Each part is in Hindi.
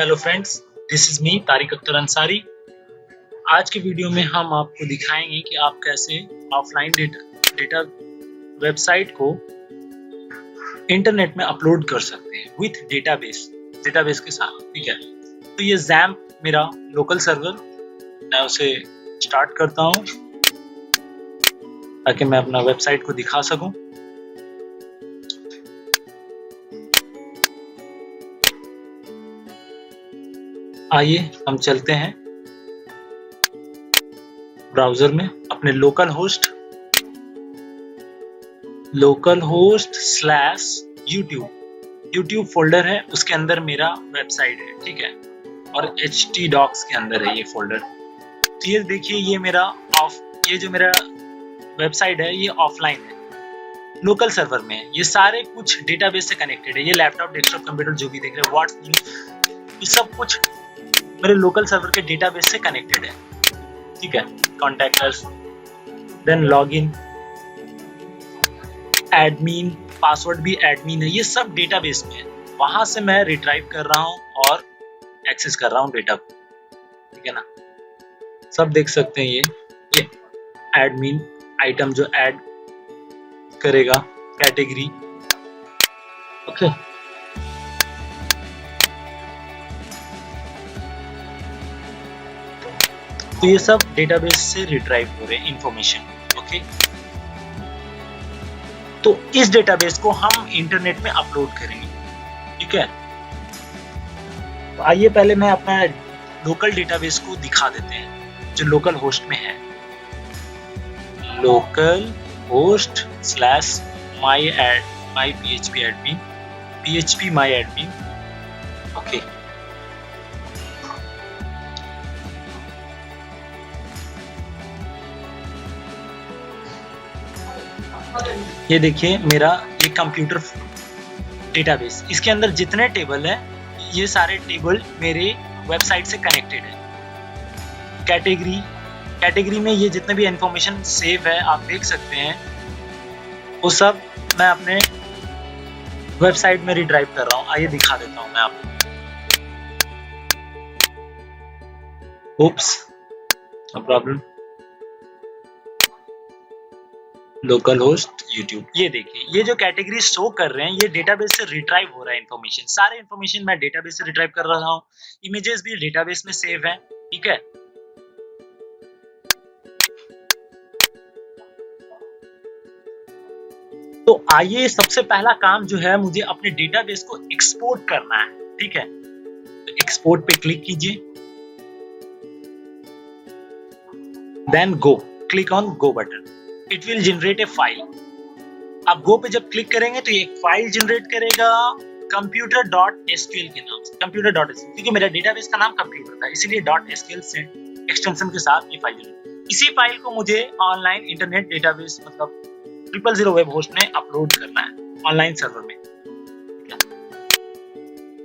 Hello friends, this is me Tariq Akhtar Ansari. आज के वीडियो में हम आपको दिखाएंगे कि आप कैसे ऑफलाइन डेटा वेबसाइट को इंटरनेट में अपलोड कर सकते हैं विथ डेटाबेस के साथ। ठीक है, तो ये जैम्प मेरा लोकल सर्वर, मैं उसे स्टार्ट करता हूँ ताकि मैं अपना वेबसाइट को दिखा सकूं। आइए हम चलते हैं ब्राउजर में, अपने local host slash YouTube folder है, उसके अंदर मेरा वेबसाइट है। ठीक है, और htdocs के अंदर है ये फोल्डर। तो ये देखिए, ये जो मेरा वेबसाइट है ये ऑफलाइन है, लोकल सर्वर में है। ये सारे कुछ डेटाबेस से कनेक्टेड है। ये लैपटॉप, डेस्कटॉप, कंप्यूटर जो भी देख रहे हैं, व्हाट्सएप, ये सब कुछ मेरे लोकल सर्वर के डेटाबेस से कनेक्टेड है। ठीक है, contractors, then login, admin, password भी एडमिन है, ये सब डेटाबेस में है। वहां से मैं रिट्राइव कर रहा हूं और एक्सेस कर रहा हूं डेटा को। ठीक है ना, सब देख सकते हैं। ये एडमिन आइटम जो ऐड करेगा, कैटेगरी। ओके, तो ये सब डेटाबेस से रिट्राइव हो रहे हैं इंफॉर्मेशन। ओके, तो इस डेटाबेस को हम इंटरनेट में अपलोड करेंगे। ठीक है, तो आइए पहले मैं अपना लोकल डेटाबेस को दिखा देते हैं जो लोकल होस्ट में है। लोकल होस्ट स्लैश माई php admin। ओके, ये देखिए मेरा ये कंप्यूटर डेटाबेस, इसके अंदर जितने टेबल है ये सारे टेबल मेरे वेबसाइट से कनेक्टेड है। कैटेगरी में ये जितने भी इंफॉर्मेशन सेव है आप देख सकते हैं, वो सब मैं अपने वेबसाइट में रिट्राइव कर रहा हूँ। आइए दिखा देता हूँ मैं आपको। Oops, no problem. Local host YouTube, ये देखिए ये जो कैटेगरी शो कर रहे हैं ये डेटाबेस से रिट्राइव हो रहा है इंफॉर्मेशन। सारे इंफॉर्मेशन मैं डेटाबेस से रिट्राइव कर रहा हूँ। इमेजेस भी डेटाबेस में सेव है। ठीक है, तो आइए सबसे पहला काम जो है, मुझे अपने डेटाबेस को एक्सपोर्ट करना है। ठीक है, तो एक्सपोर्ट पे क्लिक कीजिए, then go, click on go button. It will generate a file. आप गो पे जब क्लिक करेंगे तो ये एक फाइल जनरेट करेगा computer.sql के नाम से। computer.sql, क्योंकि मेरा डेटाबेस का नाम कंप्यूटर था इसलिए .sql से एक्सटेंशन के साथ ये फाइल जनरेट। इसी फाइल को मुझे ऑनलाइन इंटरनेट डेटाबेस मतलब 000 वेब होस्ट में अपलोड करना है ऑनलाइन सर्वर में।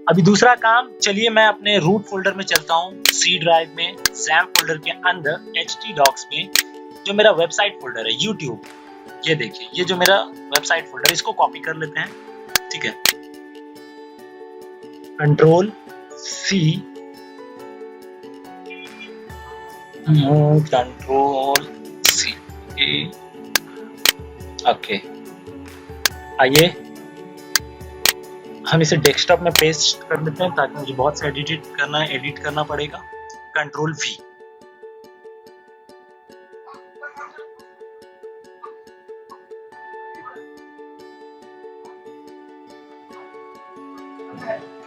अभी दूसरा काम, चलिए मैं अपने रूट फोल्डर में चलता हूँ, सी ड्राइव में, जैम्प फोल्डर के अंदर htdocs में जो मेरा वेबसाइट फोल्डर है यूट्यूब, ये देखिए ये जो मेरा वेबसाइट फोल्डर, इसको कॉपी कर लेते हैं। ठीक है, कंट्रोल सी। ओके, आइए हम इसे डेस्कटॉप में पेस्ट कर देते हैं ताकि मुझे बहुत से एडिट करना पड़ेगा। Control V।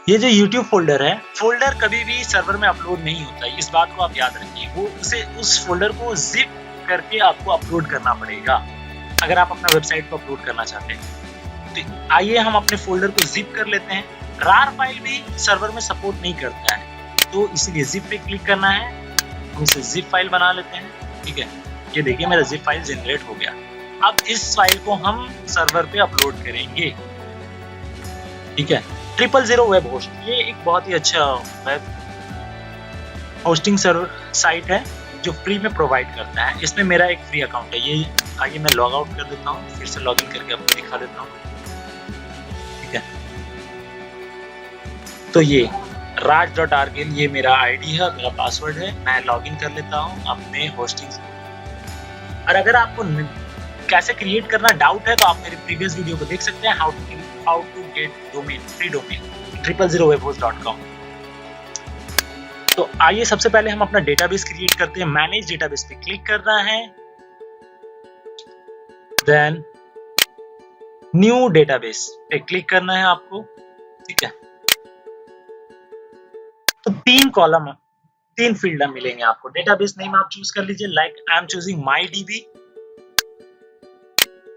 ये जो YouTube फोल्डर है, फोल्डर कभी भी सर्वर में अपलोड नहीं होता है, इस बात को आप याद रखिए। वो उस फोल्डर को जिप करके आपको अपलोड करना पड़ेगा अगर आप अपना वेबसाइट को अपलोड करना चाहते हैं। तो आइए हम अपने फोल्डर को जिप कर लेते हैं। rar फाइल भी सर्वर में सपोर्ट नहीं करता है, तो इसीलिए जिप पे क्लिक करना है। हम इसे जिप फाइल बना लेते हैं। ठीक है, ये देखिए मेरा जिप फाइल जनरेट हो गया। अब इस फाइल को हम सर्वर पे अपलोड करेंगे। ठीक है, 000 वेब होस्ट, ये एक बहुत ही अच्छा वेब होस्टिंग सर्वर साइट है जो फ्री में प्रोवाइड करता है। इसमें मेरा एक फ्री अकाउंट है। ये आइए मैं लॉग आउट कर देता हूँ, फिर से लॉगिन करके आपको दिखा देता हूँ। ठीक है, तो ये raj.argil ये मेरा आईडी है, मेरा पासवर्ड है। मैं लॉगिन कर लेता हूँ अपने होस्टिंग से। और अगर आपको कैसे क्रिएट करना डाउट है तो आप मेरे प्रीवियस वीडियो को देख सकते हैं, how to get domain, free domain 000webhost.com। तो आइए सबसे पहले हम अपना डेटाबेस क्रिएट करते हैं। मैनेज डेटाबेस पे क्लिक करना है, देन न्यू डेटाबेस पे क्लिक करना है आपको, ठीक है। तो 3 कॉलम, 3 फील्ड मिलेंगे आपको। डेटाबेस नेम आप चूज कर लीजिए, like I am choosing my DB.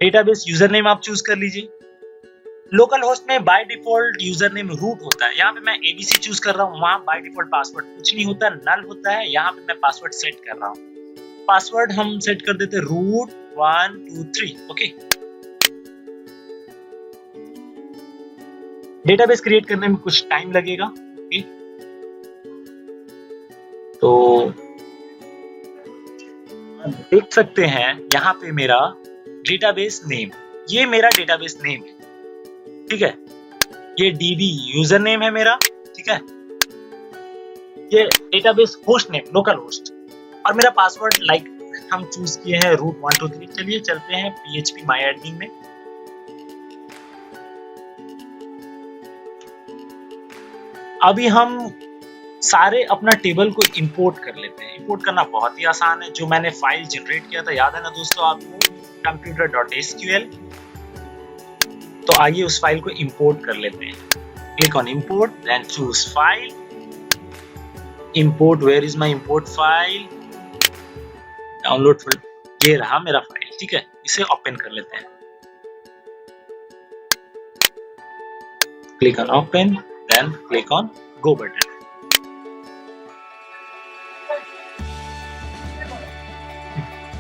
Database user name आप चूज कर लीजिए। लोकल होस्ट में by default user name root होता है, यहाँ पे मैं एबीसी चूज कर रहा हूँ। वहां बाय डिफॉल्ट पासवर्ड कुछ नहीं होता, नल होता है। यहाँ पे मैं पासवर्ड सेट कर रहा हूँ। पासवर्ड हम सेट कर देते रूट 1 2 3, ओके। डेटाबेस क्रिएट करने में कुछ टाइम लगेगा, ओके। तो देख सकते हैं यहाँ पे मेरा डेटाबेस नेम, ये मेरा डेटाबेस नेम है, ठीक है। ये डीबी यूजर नेम है मेरा, ठीक है। ये database host name, local host, और मेरा पासवर्ड लाइक हम चूज किए हैं रूट 1 2 3। चलिए चलते हैं PHP MyAdmin में। अभी हम सारे अपना टेबल को इंपोर्ट कर लेते हैं। इंपोर्ट करना बहुत ही आसान है। जो मैंने फाइल जनरेट किया था, याद है ना दोस्तों आपको, computer.sql। तो आइए उस फाइल को इंपोर्ट कर लेते हैं। Click on import, then choose file, import. Where is my import file? Download file, ये रहा मेरा फाइल, ठीक है। इसे ओपन कर लेते हैं। Click on open, then click on go button.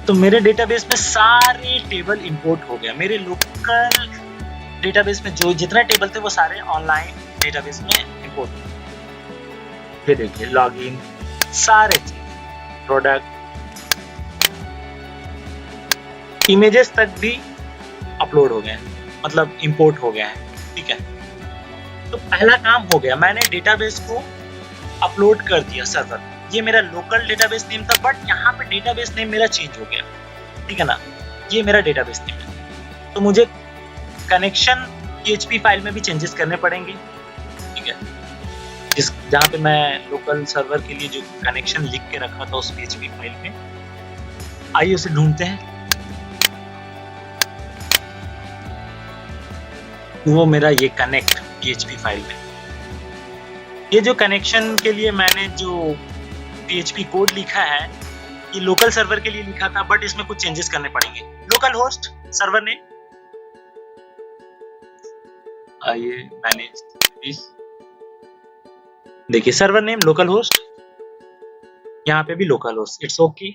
तो मेरे डेटाबेस में सारे टेबल इंपोर्ट हो गया। मेरे लोकल डेटाबेस में जो जितने टेबल थे वो सारे ऑनलाइन डेटाबेस में इंपोर्ट हो गए। ये देखिए, लॉगिन, सारे चीज, प्रोडक्ट, इमेजेस तक भी अपलोड हो गए, मतलब इंपोर्ट हो गया है, ठीक है। तो पहला काम हो गया, मैंने डेटाबेस को अपलोड कर दिया सर्वर। ये मेरा लोकल डेटाबेस नेम था, बट यहाँ पे डेटाबेस नेम मेरा चेंज हो गया, ठीक है ना। ये मेरा डेटाबेस नेम है। तो मुझे कनेक्शन PHP फाइल में भी चेंजेस करने पड़ेंगे, ठीक है। जहाँ पे मैं लोकल सर्वर के लिए जो कनेक्शन लिख के रखा था उस PHP फाइल में, आइए उसे ढूंढते हैं। वो मेरा ये कनेक्ट PHP फाइल में, ये जो कनेक्शन के लिए मैंने जो PHP कोड लिखा है, ये लोकल सर्वर के लिए लिखा था, बट इसमें कुछ चेंजेस करने पड़ेंगे। लोकल होस्ट सर्वर नेम, आइए मैनेज, देखिए सर्वर नेम लोकल होस्ट, यहाँ पे भी लोकल होस्ट, इट्स ओके।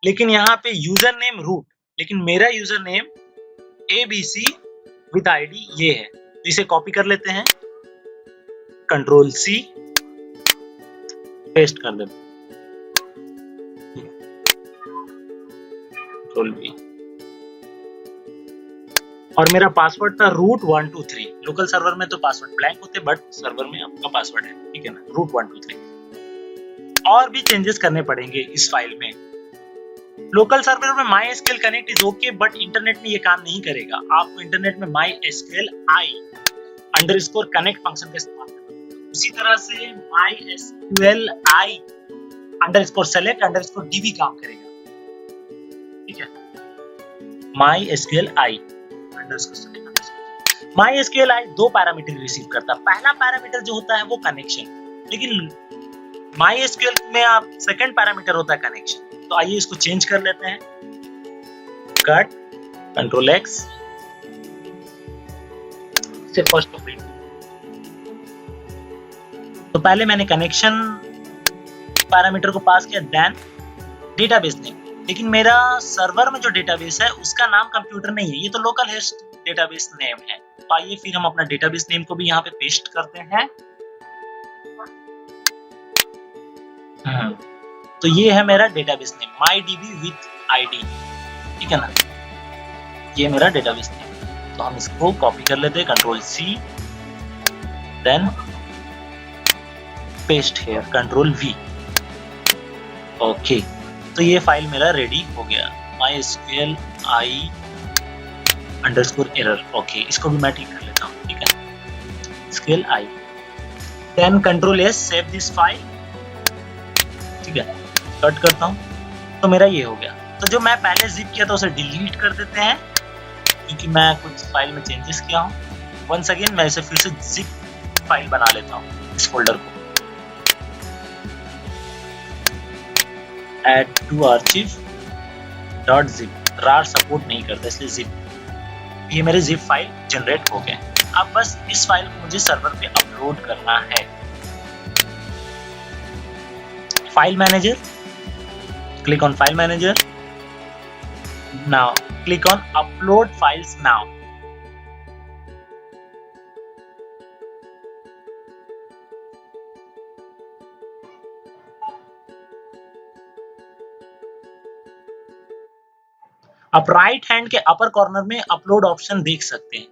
लेकिन यहाँ पे यूजर नेम रूट, लेकिन मेरा user name ABC with ID ये है। तो इसे कॉपी कर लेते हैं, Ctrl+C, पेस्ट कर देते हैं, Ctrl+V। और मेरा पासवर्ड था रूट 1 2 3। लोकल सर्वर में तो पासवर्ड ब्लैंक होते, बट सर्वर में आपका पासवर्ड है, ठीक है ना, रूट 1 2 3। और भी चेंजेस करने पड़ेंगे इस फाइल में। लोकल सर्वर में MySQL connect is okay, but internet में ये काम नहीं करेगा। आपको इंटरनेट में MySQL i_connect फंक्शन का इस्तेमाल करना है। उसी तरह से MySQL i_select_db काम करेगा, ठीक है। MySQL i 2 पैरामीटर रिसीव करता है। पहला पैरामीटर जो होता है वो कनेक्शन, लेकिन MySQL में आप सेकंड पैरामीटर होता है कनेक्शन। तो आइए इसको चेंज कर लेते हैं, कट, Ctrl+X से फर्स्ट टू प्रिंट। तो पहले मैंने कनेक्शन पैरामीटर को पास किया, देन डेटाबेस नेम। लेकिन मेरा सर्वर में जो डेटाबेस है उसका नाम कंप्यूटर नहीं है, ये तो लोकल होस्ट डेटाबेस नेम है। तो आइए फिर हम अपना डेटाबेस नेम को भी यहाँ पे पेस्ट करते हैं। तो ये है मेरा database name, MyDB with ID, ठीक है ना। ये मेरा डेटाबेस नेम। तो हम इसको कॉपी कर लेते हैं, Ctrl+C, then paste here, control V। Okay, तो ये फाइल मेरा रेडी हो गया, MySQL i_error। ओके, इसको भी मैं ठीक कर लेता हूँ, ठीक है, SQL i, then control S, save this file, ठीक है, कट करता हूँ, तो मेरा ये हो गया। तो जो मैं पहले जिप किया था उसे डिलीट कर देते हैं, क्योंकि मैं कुछ फाइल में चेंजेस किया हूँ। वंस अगेन मैं इसे फिर से जिप फाइल बना लेता हूँ, इस फोल्डर को add to archive .zip, rar support नहीं करता इसलिए zip। ये मेरे zip फाइल जनरेट हो गए। अब बस इस फाइल को मुझे सर्वर पे अपलोड करना है। File manager, click on file manager, now click on upload files now. आप राइट हैंड के अपर कॉर्नर में अपलोड ऑप्शन देख सकते हैं,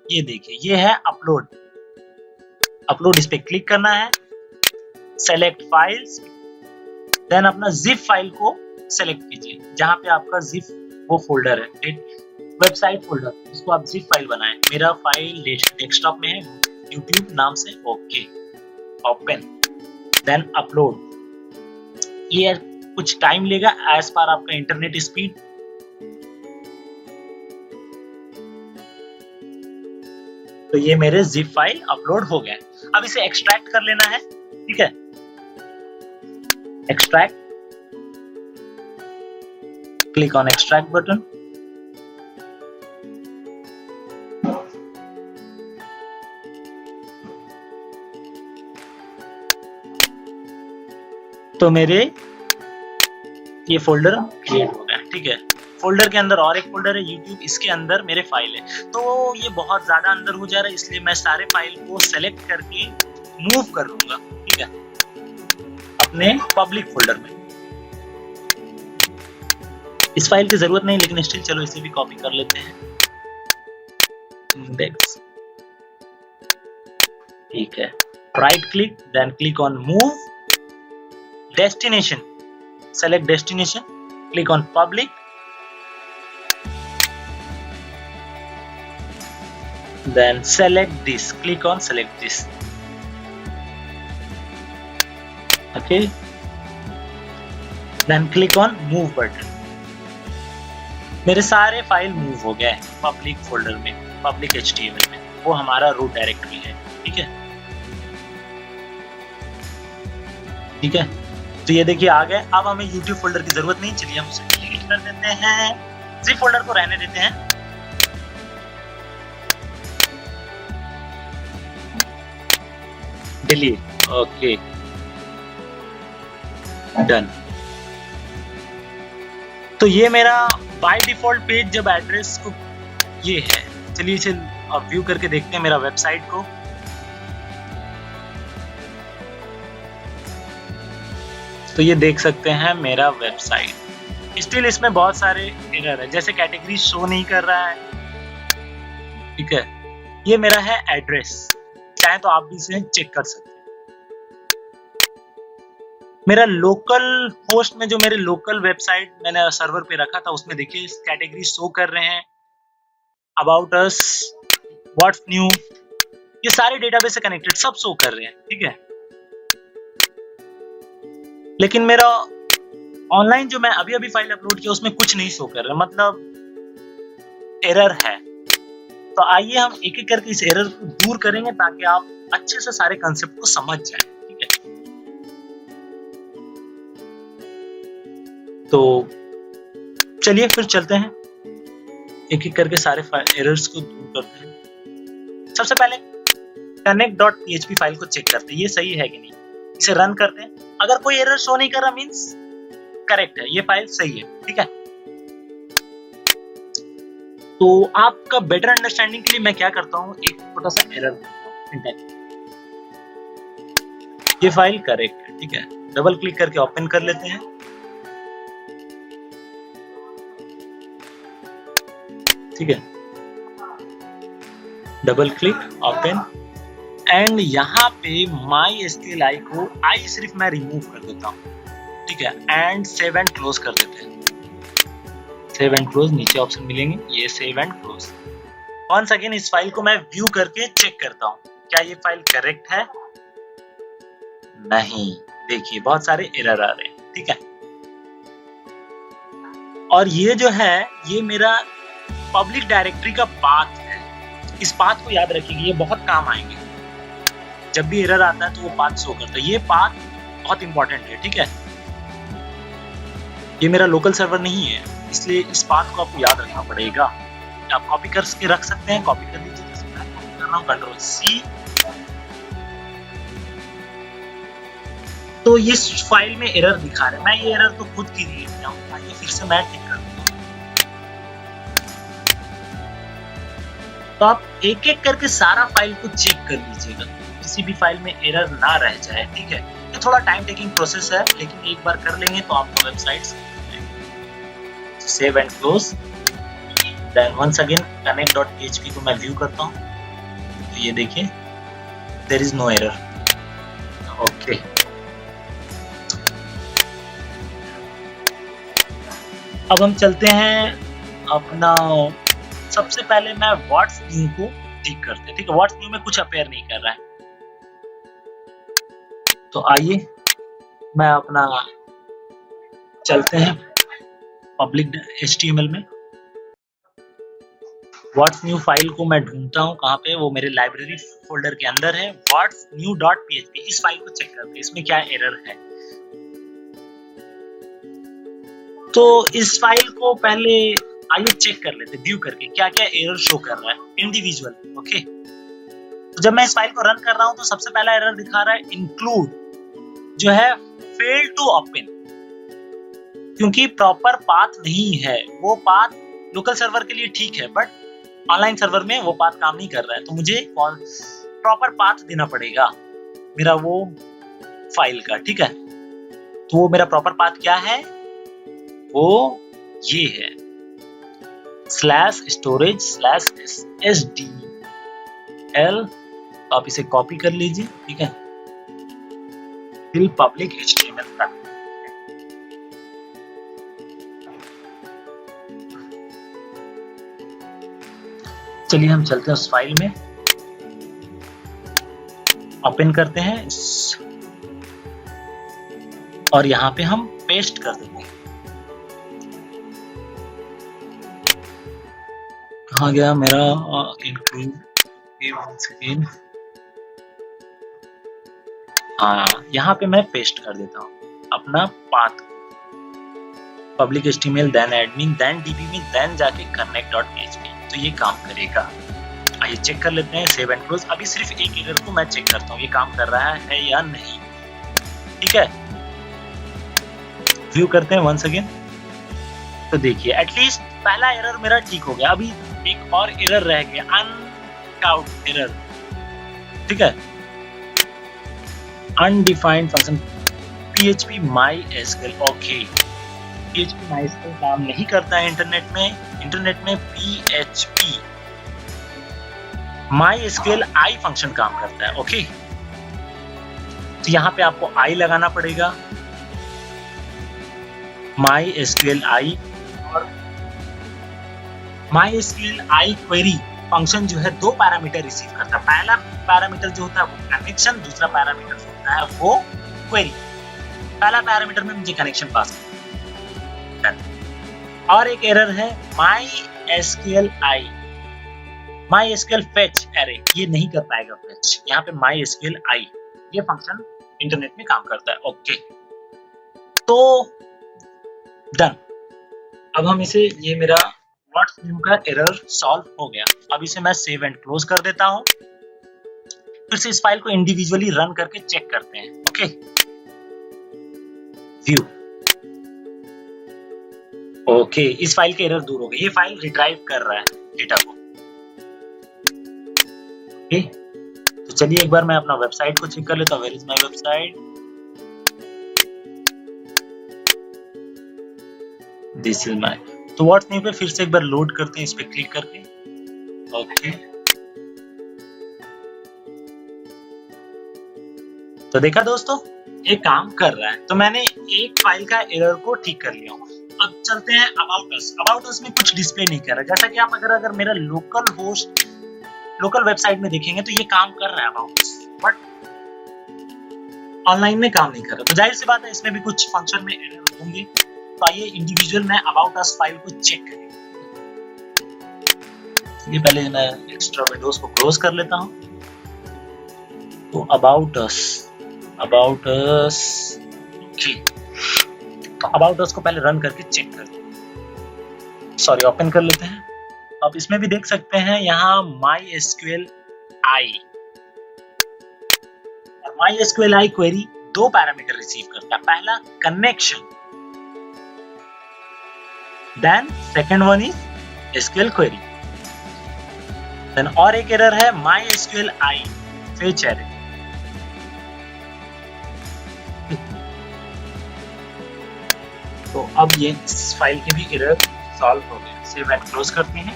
ये देखिए, ये है अपलोड। अपलोड, इस पे क्लिक करना है, सेलेक्ट फाइल्स, देन अपना जिप फाइल को सेलेक्ट कीजिए, जहां पे आपका जिप वो फोल्डर है, वेबसाइट फोल्डर, इसको आप जिप फाइल बनाएं। मेरा फाइल डेस्कटॉप में है, यूट्यूब नाम से। Okay, open, then upload. ये कुछ टाइम लेगा एज पर आपका इंटरनेट स्पीड। तो ये मेरे जिप फाइल अपलोड हो गए। अब इसे एक्सट्रैक्ट कर लेना है, ठीक है, extract, click on extract button, तो मेरे ये फोल्डर क्रिएट हो गया, ठीक है। फोल्डर के अंदर और एक फोल्डर है यूट्यूब, इसके अंदर मेरे फाइल है। तो ये बहुत ज्यादा अंदर हो जा रहा है, इसलिए मैं सारे फाइल को सेलेक्ट करके मूव कर लूंगा, ठीक है, अपने पब्लिक फोल्डर में। इस फाइल की जरूरत नहीं, लेकिन स्टिल चलो इसे भी कॉपी कर लेते हैं, इंडेक्स, ठीक है। Right click, then click on move, destination, select destination, click on public, then select this, click on select this, okay, then click on move button। मेरे सारे फाइल मूव हो गए पब्लिक फोल्डर में, पब्लिक HTML में, वो हमारा रूट डायरेक्टरी है, ठीक है, ठीक है। तो ये देखिए आ गए। अब हमें YouTube फोल्डर की जरूरत नहीं, चलिए हम उसे डिलीट कर देते हैं, जिप फोल्डर को रहने देते हैं। Delete, okay, done. तो ये मेरा बाय डिफॉल्ट पेज जब एड्रेस को ये है, चलिए इसे अब व्यू करके देखते हैं मेरा वेबसाइट को। तो ये देख सकते हैं मेरा वेबसाइट, स्टिल इसमें बहुत सारे एरर है, जैसे कैटेगरी शो नहीं कर रहा है, ठीक है। ये मेरा है एड्रेस, चाहे तो आप भी इसे चेक कर सकते हैं। मेरा लोकल होस्ट में जो मेरे लोकल वेबसाइट मैंने सर्वर पे रखा था, उसमें देखिए कैटेगरी शो कर रहे हैं, अबाउट अस, व्हाट्स न्यू, ये सारे डेटाबेस से कनेक्टेड सब शो कर रहे हैं, ठीक है। लेकिन मेरा ऑनलाइन जो मैं अभी अभी फाइल अपलोड किया उसमें कुछ नहीं शो कर रहा, मतलब एरर है। तो आइए हम एक एक करके इस एरर को दूर करेंगे, ताकि आप अच्छे से सारे कंसेप्ट को समझ जाएं, ठीक है। तो चलिए फिर चलते हैं, एक एक करके सारे एरर्स को दूर करते हैं। सबसे पहले connect.php फाइल को चेक करते हैं, ये सही है कि नहीं, इसे रन करते हैं। अगर कोई एरर शो नहीं कर रहा मींस करेक्ट है, ये फाइल सही है, ठीक है। तो आपका बेटर अंडरस्टैंडिंग के लिए मैं क्या करता हूँ, एक छोटा सा एरर, ये फाइल करेक्ट है, ठीक है। डबल क्लिक करके ओपन कर लेते हैं, ठीक है। डबल क्लिक, ओपन, एंड यहाँ पे माई SQLi को आई सिर्फ मैं रिमूव कर देता हूँ, ठीक है, एंड सेव एंड क्लोज कर देते हैं। सेव एंड क्लोज नीचे ऑप्शन मिलेंगे, ये save and close. Once again इस फाइल को मैं व्यू करके चेक करता हूँ क्या ये फाइल करेक्ट है। नहीं, देखिए बहुत सारे एरर आ रहे हैं, ठीक है। और ये जो है ये मेरा पब्लिक डायरेक्टरी का पाथ है, इस पाथ को याद रखिए, ये बहुत काम आएंगे। जब भी एरर आता है तो वो पाथ शो करता है, ये पाथ बहुत इंपॉर्टेंट है, ठीक है। ये मेरा लोकल सर्वर नहीं है, इसलिए इस पाथ को आपको याद रखना पड़ेगा। आप कॉपी करके रख सकते हैं, कॉपी कर लीजिए, जैसे मैं कॉपी कर रहा हूँ Ctrl+C। तो इस फाइल में एरर दिखा रहा है, मैं ये एरर तो खुद क्रिएट किया हूँ, आइए फिर से मैं ठीक कर दूँ। तो आप एक एक करके सारा फाइल को चेक कर लीजिएगा, किसी भी फाइल में एरर ना रह जाए, ठीक है। ये थोड़ा टाइम टेकिंग प्रोसेस है, लेकिन एक बार कर लेंगे तो आपका website save and close. Then once again connect.php को मैं व्यू करता हूँ, तो ये देखिए there is no error, okay. अब हम चलते हैं अपना, सबसे पहले मैं व्हाट्स न्यू को ठीक करते हैं, ठीक है। व्हाट्स न्यू में कुछ अपेयर नहीं कर रहा है, तो आइए मैं अपना चलते हैं पब्लिक HTML में। व्हाट्स न्यू फाइल को मैं ढूंढता हूँ कहाँ पे, वो मेरे लाइब्रेरी फोल्डर के अंदर है, व्हाट्स न्यू डॉट PHP। इस फाइल को चेक करते हैं इसमें क्या एरर है। तो इस फाइल को पहले आइए चेक कर लेते, व्यू करके क्या क्या एरर शो कर रहा है इंडिविजुअल, ओके। तो जब मैं इस फाइल को रन कर रहा हूँ तो सबसे पहला एरर दिखा रहा है इंक्लूड जो है फेल टू ओपन, क्योंकि प्रॉपर पाथ नहीं है। वो पाथ लोकल सर्वर के लिए ठीक है, बट ऑनलाइन सर्वर में वो पाथ काम नहीं कर रहा है, तो मुझे प्रॉपर पाथ देना पड़ेगा मेरा वो फाइल का, ठीक है। तो वो मेरा प्रॉपर पाथ क्या है, वो ये है /storage/sdl। तो आप इसे कॉपी कर लीजिए, ठीक है, फिर पब्लिक HTML तक। चलिए हम चलते हैं उस फाइल में, ओपन करते हैं और यहाँ पे हम पेस्ट कर देते हैं। कहाँ गया मेरा इंक्लूड, यहाँ पे मैं पेस्ट कर देता हूँ अपना path, public HTML then admin then DB में देन जाके connect.php, तो ये काम करेगा। आइए चेक कर लेते हैं, सेव एंड क्लोज। अभी सिर्फ एक एरर को मैं चेक करता हूँ ये काम कर रहा है या नहीं, ठीक है। व्यू करते हैं वंस अगेन, तो देखिए एटलीस्ट पहला एरर मेरा ठीक हो गया। अभी एक और एरर रह गया, अनकाउंट एरर, ठीक है। Undefined function PHP MySQL, okay. PHP MySQL काम नहीं करता है इंटरनेट में PHP MySQLi फंक्शन काम करता है, ओके। तो यहाँ पे आपको i लगाना पड़ेगा, MySQLi। और MySQLi क्वेरी फंक्शन जो है दो पैरामीटर रिसीव करता है। पहला पैरामीटर जो होता है वो कनेक्शन, दूसरा पैरामीटर जो होता है वो क्वेरी। पहला पैरामीटर में मुझे कनेक्शन पास करना। और एक एरर है MySQL fetch array, ये नहीं कर पाएगा fetch। यहाँ पे MySQLi ये फंक्शन इंटरनेट में काम करता है, ओके। तो डन। अब हम इसे, ये मेरा व्हाट्स न्यू का एरर सॉल्व हो गया। अब इसे मैं सेव एंड क्लोज कर देता हूँ, फिर से इस फाइल को इंडिविजुअली रन करके चेक करते हैं, ओके। व्यू, ओके, इस फाइल के एरर दूर हो गए। ये फाइल रिट्राइव कर रहा है डेटा को, ओके। तो चलिए एक बार मैं अपना वेबसाइट को चेक कर लेता हूँ। Where is my website, this is my. तो व्हाट्स न्यू पे फिर से एक बार लोड करते हैं, इस पे क्लिक करके, ओके। तो देखा दोस्तों, ये काम कर रहा है। तो मैंने एक फाइल का एरर को ठीक कर लिया हूँ। अब चलते हैं अबाउट अस। अबाउट अस में कुछ डिस्प्ले नहीं कर रहा, जैसा कि आप अगर मेरा लोकल वेबसाइट में देखेंगे तो ये काम कर रहा है अबाउट अस, बट ऑनलाइन में काम नहीं कर रहा। तो जाहिर सी बात है इसमें भी कुछ फंक्शन में एरर होंगे। तो आइए इंडिविजुअल मैं अबाउट अस फाइल को चेक करें। ये पहले मैं एक्स्ट्रा विंडोज को क्लोज कर लेता हूँ। तो अबाउट अस ओके। तो अबाउट अस को पहले रन करके चेक ओपन कर लेते हैं। अब इसमें भी देख सकते हैं यहाँ MySQL I और MySQL I क्वेरी दो पैरामीटर रिसीव करता है। पहला connection, then second one is SQL query. Then और एक एरर है MySQL I फेच एरर। तो अब ये इस फाइल के भी एरर सॉल्व हो गए। सेव एंड क्लोज करते हैं।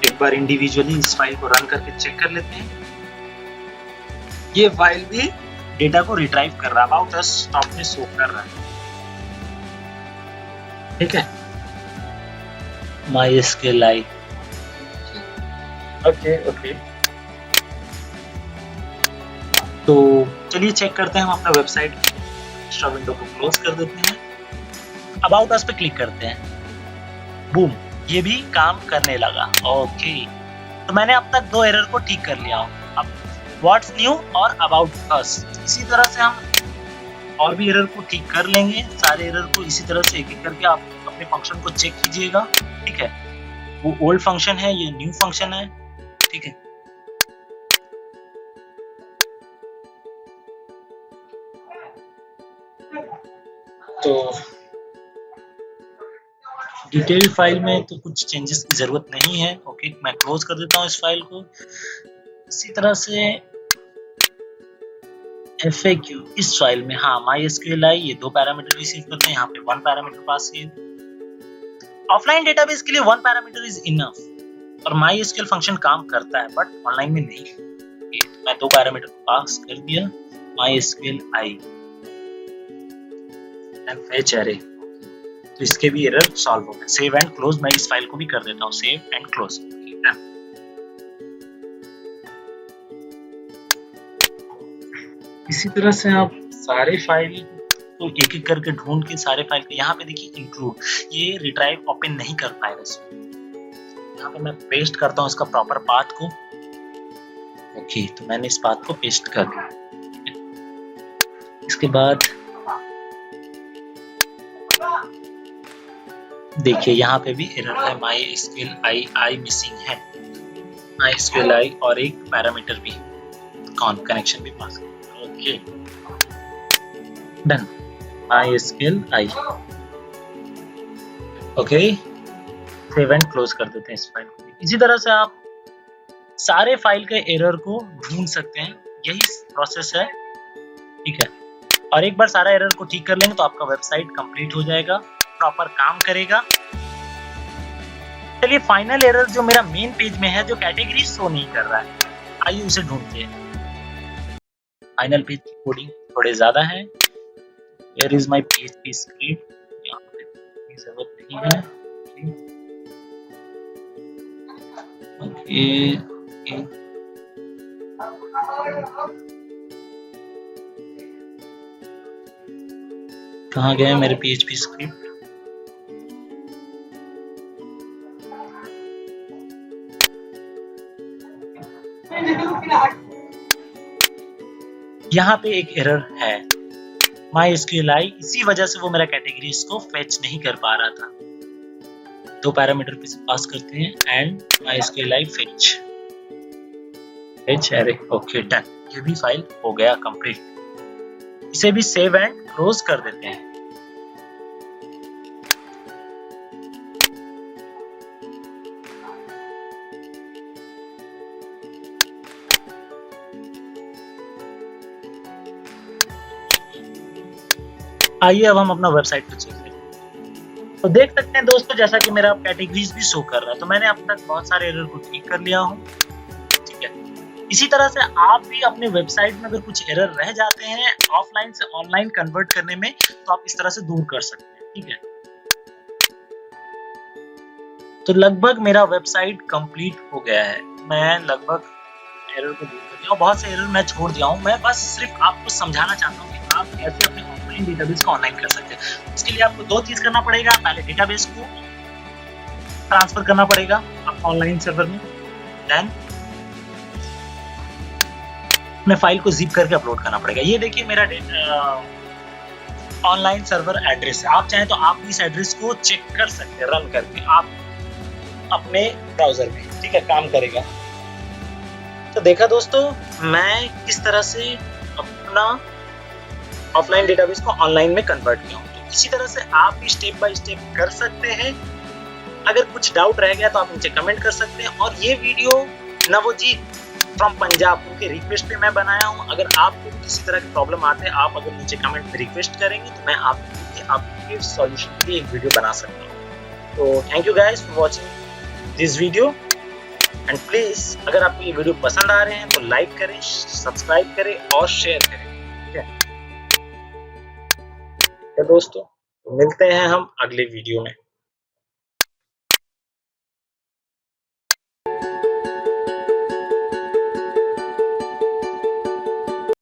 एक बार इंडिविजुअली इस फाइल को रन करके चेक कर लेते हैं। ये फाइल भी डेटा को रिट्राइव कर रहा है, अबाउट अस टॉप में शो कर रहा है। ठीक है, MySQL I ओके। तो चलिए चेक करते हैं हम अपना वेबसाइट। एक्स्ट्रा विंडो को क्लोज कर देते हैं, अबाउट अस पे क्लिक करते हैं। बूम, ये भी काम करने लगा। ओके, तो मैंने अब तक दो एरर को ठीक कर लिया हूँ। अब व्हाट्स न्यू और अबाउट अस, इसी तरह से हम और भी एरर को ठीक कर लेंगे। सारे एरर को इसी तरह से एक एक करके आप अपने फंक्शन को चेक कीजिएगा। ठीक है, वो ओल्ड फंक्शन है, ये न्यू फंक्शन है। ठीक है, तो डिटेल फाइल में तो कुछ चेंजेस की जरूरत नहीं है। ओके, मैं क्लोज कर देता हूँ इस फाइल को। इसी तरह से FAQ इस फाइल में, हाँ MySQL I ये दो पैरामीटर रिसीव करते हैं। यहाँ पे वन पैरामीटर पास किए। ऑफलाइन डेटाबेस के लिए वन पैरामीटर इज इनफ और MySQL फंक्शन काम करता है, बट ऑनलाइन में नहीं। तो मैं दो पैरामीटर पास कर दिया, MySQL I and fetch array. तो इसके भी एरर सॉल्व हो गए। सेव एंड क्लोज मैं इस फाइल को भी कर देता हूँ। Save and close. इसी तरह से आप सारे फाइल को एक एक करके ढूंढ के सारे फाइल को, यहाँ पे देखिए इंक्लूड, ये रिट्राइव ओपन नहीं कर पाएगा इसमें। यहाँ पे मैं पेस्ट करता हूँ इसका प्रॉपर पाथ को। ओके, तो मैंने इस पाथ को पेस्ट कर दिया। इसके बाद देखिए यहाँ पे भी एरर है, MySQL I मिसिंग है। MySQL I और एक पैरामीटर भी कनेक्शन भी pass. Okay, done. MySQL I okay, save and close कर देते हैं इस फाइल को। इसी तरह से आप सारे फाइल के एरर को ढूंढ सकते हैं, यही प्रोसेस है। ठीक है, और एक बार सारा एरर को ठीक कर लेंगे तो आपका वेबसाइट कंप्लीट हो जाएगा, प्रॉपर काम करेगा। चलिए फाइनल एरर जो मेरा मेन पेज में है, जो कैटेगरी शो नहीं कर रहा है, आइए उसे ढूंढते हैं। फाइनल पेज की कोडिंग थोड़े ज्यादा है। Here is my PHP script, यहाँ पे जरूरत नहीं है। ओके, कहाँ गए मेरे PHP स्क्रिप्ट? यहाँ पे एक एरर है MySQL I, इसी वजह से वो मेरा कैटेगरी इसको फेच नहीं कर पा रहा था। दो पैरामीटर पे पास करते हैं and MySQL I fetch array. Okay, done. ये भी फाइल हो गया कंप्लीट। इसे भी सेव एंड क्लोज कर देते हैं। आइए अब हम अपना वेबसाइट पे चेक करें। तो देख सकते हैं दोस्तों, जैसा कि मेरा कैटेगरीज भी शो कर रहा है। तो मैंने अब तक बहुत सारे एरर को ठीक कर लिया हूँ। ठीक है, इसी तरह से आप भी अपने वेबसाइट में अगर कुछ एरर रह जाते हैं ऑफलाइन से ऑनलाइन कन्वर्ट करने में, तो आप इस तरह से दूर कर सकते हैं। ठीक है, तो लगभग मेरा वेबसाइट कंप्लीट हो गया है। मैं लगभग एरर को दूर कर दिया और बहुत से एरर मैं छोड़ दिया हूँ। मैं बस सिर्फ आपको समझाना चाहता हूँ कि आप कैसे अपने ऑफलाइन डेटाबेस को ऑनलाइन कर सकते हैं। उसके लिए आपको 2 चीज करना पड़ेगा। पहले डेटाबेस को ट्रांसफर करना पड़ेगा आप ऑनलाइन सर्वर में, देन अपने फाइल को जिप करके अपलोड करना पड़ेगा। ये देखिए मेरा ऑनलाइन सर्वर एड्रेस है। आप चाहें तो आप भी इस एड्रेस को चेक कर सकते हैं रन करके आप अपने ब्राउजर में। ठीक है, काम करेगा। तो देखा दोस्तों, मैं किस तरह से अपना ऑफलाइन डेटाबेस को ऑनलाइन में कन्वर्ट किया हूँ। तो इसी तरह से आप भी स्टेप बाय स्टेप कर सकते हैं। अगर कुछ डाउट रह गया तो आप नीचे कमेंट कर सकते हैं। और ये वीडियो नवोजीत फ्रॉम पंजाब उनके रिक्वेस्ट पे मैं बनाया हूँ। अगर आपको किसी तरह की प्रॉब्लम आते हैं, आप अगर नीचे कमेंट में रिक्वेस्ट करेंगे तो मैं आपके सॉल्यूशन के लिए एक वीडियो बना सकता हूँ। तो thank you guys for watching this video and please अगर आपको ये वीडियो पसंद आ रहे हैं तो लाइक करें, सब्सक्राइब करें और शेयर करें। ठीक है, तो दोस्तों मिलते हैं हम अगले वीडियो में।